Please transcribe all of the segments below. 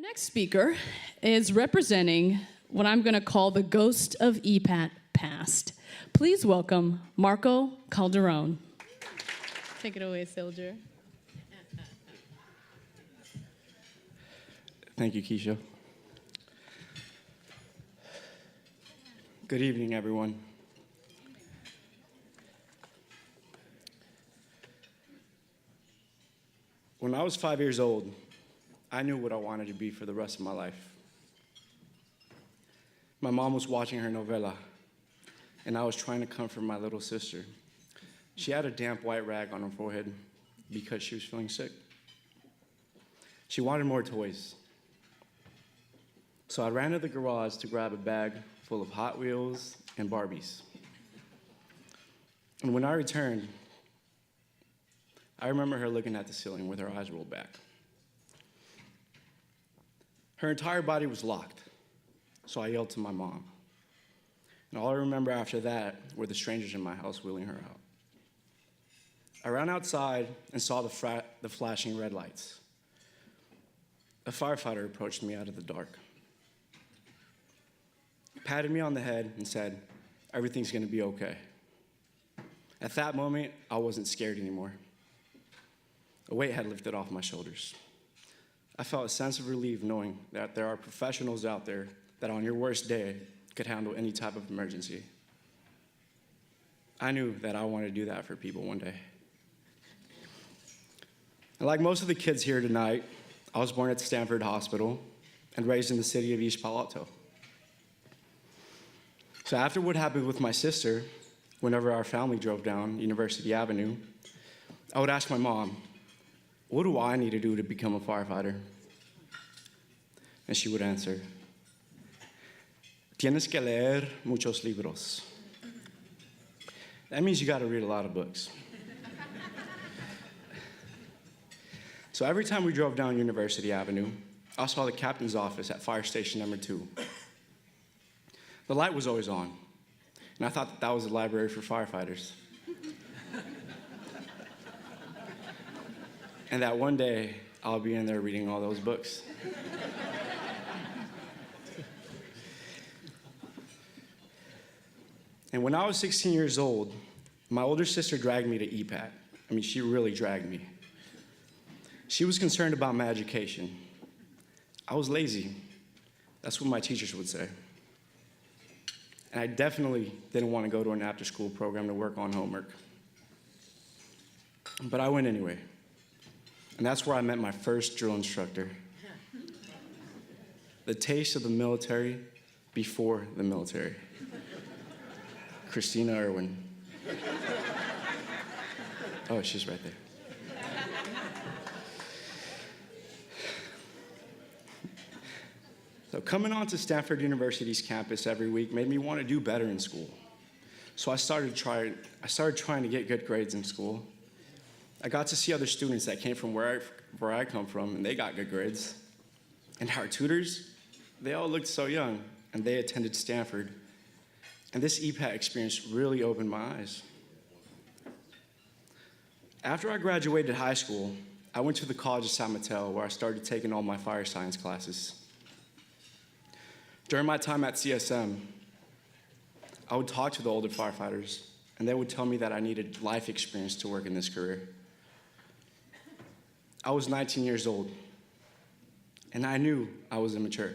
Next speaker is representing what I'm going to call the ghost of EPATT past. Please welcome Marco Calderon. Take it away, soldier. Thank you, Keisha. Good evening, everyone. When I was 5 years old, I knew what I wanted to be for the rest of my life. My mom was watching her novela, and I was trying to comfort my little sister. She had a damp white rag on her forehead because she was feeling sick. She wanted more toys. So I ran to the garage to grab a bag full of Hot Wheels and Barbies. And when I returned, I remember her looking at the ceiling with her eyes rolled back. Her entire body was locked, so I yelled to my mom. And all I remember after that were the strangers in my house wheeling her out. I ran outside and saw the flashing red lights. A firefighter approached me out of the dark, patted me on the head and said, "Everything's gonna be okay." At that moment, I wasn't scared anymore. A weight had lifted off my shoulders. I felt a sense of relief knowing that there are professionals out there that on your worst day could handle any type of emergency. I knew that I wanted to do that for people one day. And like most of the kids here tonight, I was born at Stanford Hospital and raised in the city of East Palo Alto. So after what happened with my sister, whenever our family drove down University Avenue, I would ask my mom, "What do I need to do to become a firefighter?" And she would answer, "Tienes que leer muchos libros." That means you gotta read a lot of books. So every time we drove down University Avenue, I saw the captain's office at fire station number 2. The light was always on, and I thought that was the library for firefighters. And that one day, I'll be in there reading all those books. And when I was 16 years old, my older sister dragged me to EPATT. I mean, she really dragged me. She was concerned about my education. I was lazy. That's what my teachers would say. And I definitely didn't want to go to an after-school program to work on homework. But I went anyway. And that's where I met my first drill instructor. The taste of the military before the military. Christina Irwin. Oh, she's right there. So coming onto Stanford University's campus every week made me want to do better in school. So I started trying to get good grades in school. I got to see other students that came from where I come from, and they got good grades. And our tutors, they all looked so young, and they attended Stanford. And this EPATT experience really opened my eyes. After I graduated high school, I went to the College of San Mateo, where I started taking all my fire science classes. During my time at CSM, I would talk to the older firefighters, and they would tell me that I needed life experience to work in this career. I was 19 years old, and I knew I was immature.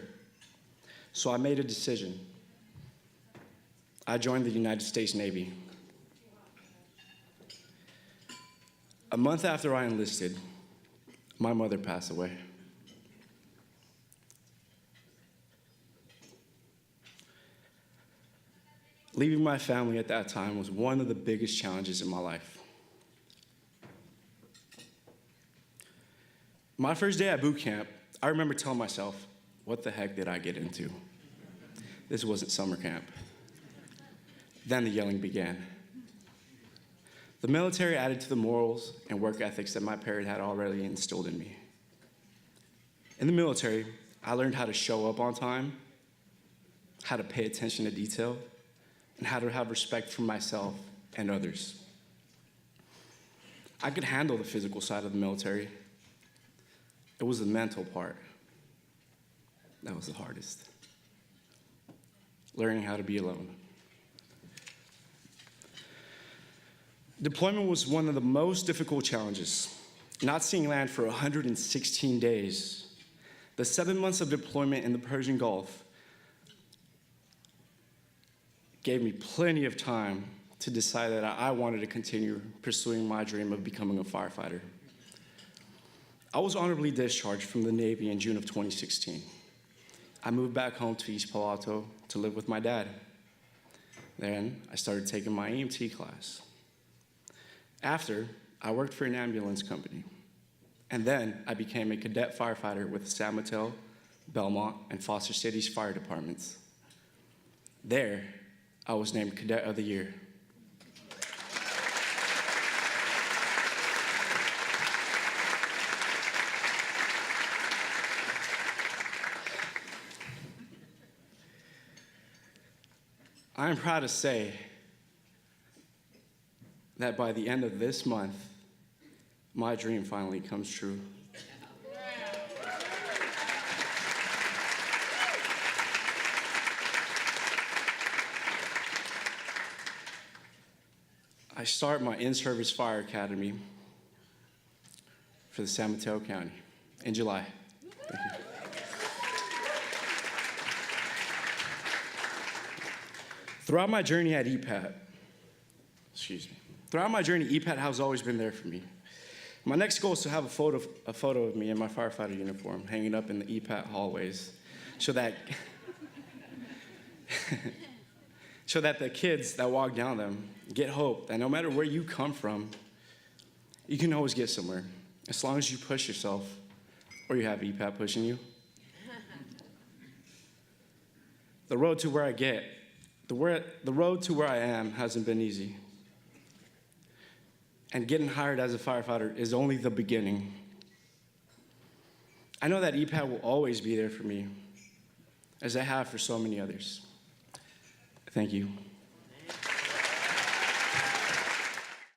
So I made a decision. I joined the United States Navy. A month after I enlisted, my mother passed away. Leaving my family at that time was one of the biggest challenges in my life. My first day at boot camp, I remember telling myself, what the heck did I get into? This wasn't summer camp. Then the yelling began. The military added to the morals and work ethics that my parents had already instilled in me. In the military, I learned how to show up on time, how to pay attention to detail, and how to have respect for myself and others. I could handle the physical side of the military. It was the mental part. That was the hardest. Learning how to be alone. Deployment was one of the most difficult challenges. Not seeing land for 116 days. The 7 months of deployment in the Persian Gulf gave me plenty of time to decide that I wanted to continue pursuing my dream of becoming a firefighter. I was honorably discharged from the Navy in June of 2016. I moved back home to East Palo Alto to live with my dad. Then I started taking my EMT class. After, I worked for an ambulance company. And then I became a cadet firefighter with San Mateo, Belmont, and Foster Cities fire departments. There, I was named Cadet of the Year. I am proud to say that by the end of this month, my dream finally comes true. I start my in-service fire academy for the San Mateo County in July. Thank you. Throughout my journey at EPATT, EPATT has always been there for me. My next goal is to have a photo of me in my firefighter uniform hanging up in the EPATT hallways so that the kids that walk down them get hope that no matter where you come from, you can always get somewhere, as long as you push yourself or you have EPATT pushing you. The road to where I am hasn't been easy. And getting hired as a firefighter is only the beginning. I know that EPATT will always be there for me, as I have for so many others. Thank you.